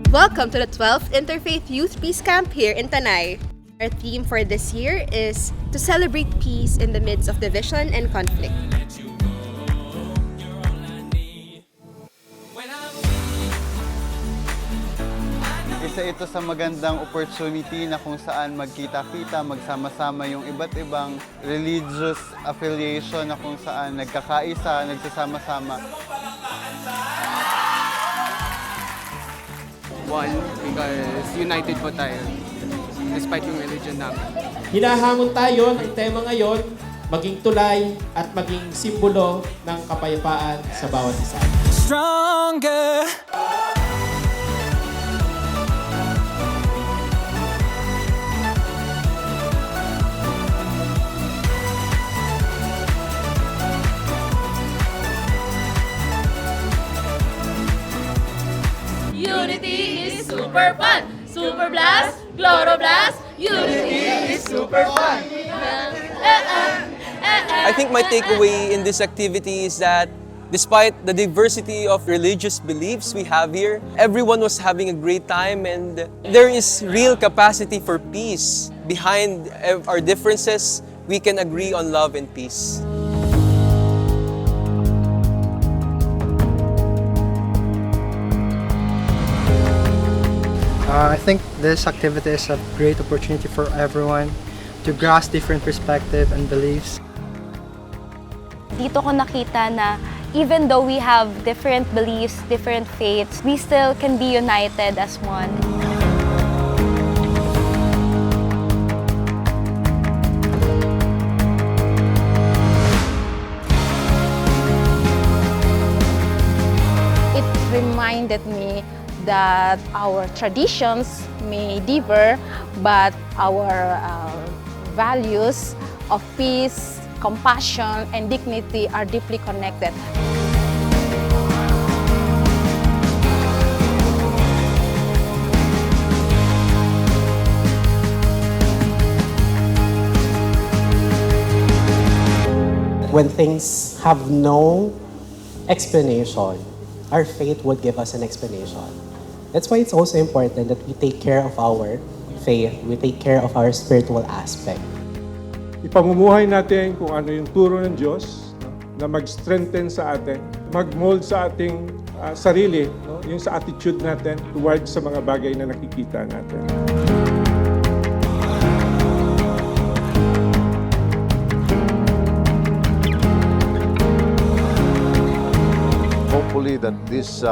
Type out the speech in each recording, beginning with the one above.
Welcome to the 12th Interfaith Youth Peace Camp here in Tanay. Our theme for this year is to celebrate peace in the midst of division and conflict. Isa ito sa magandang opportunity na kung saan magkita-kita, magsama-sama yung iba't ibang religious affiliation na kung saan nagkakaisa, nagsasama-sama. One, because united po tayo, despite yung religion namin. Hinahamon tayo ng tema ngayon, maging tulay at maging simbolo ng kapayapaan sa bawat isa. Stronger. Unity is super fun! Super Blast, Chloroblast, Unity is super fun! I think my takeaway in this activity is that despite the diversity of religious beliefs we have here, everyone was having a great time and there is real capacity for peace. Behind our differences, we can agree on love and peace. I think this activity is a great opportunity for everyone to grasp different perspectives and beliefs. Dito ko nakita na even though we have different beliefs, different faiths, we still can be united as one. It reminded me that our traditions may differ, but our values of peace, compassion, and dignity are deeply connected. When things have no explanation, our faith would give us an explanation. That's why it's also important that we take care of our faith, we take care of our spiritual aspect. Ipamumuhay natin kung ano yung turo ng Diyos, no? Na mag-strengthen sa atin, mag-mold sa ating sarili, no? Yung sa attitude natin towards sa mga bagay na nakikita natin. Hopefully that this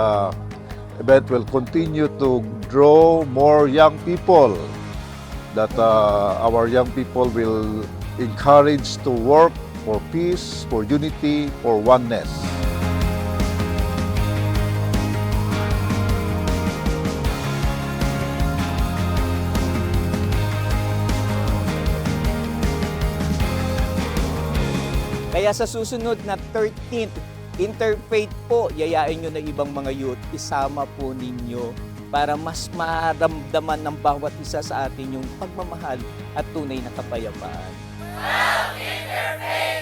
event will continue to draw more young people, that our young people will encourage to work for peace, for unity, for oneness. Kaya sa susunod na 13th Interfaith po, yayain nyo na ibang mga youth, isama po ninyo para mas maramdaman ng bawat isa sa atin yung pagmamahal at tunay na kapayapaan. Interfaith!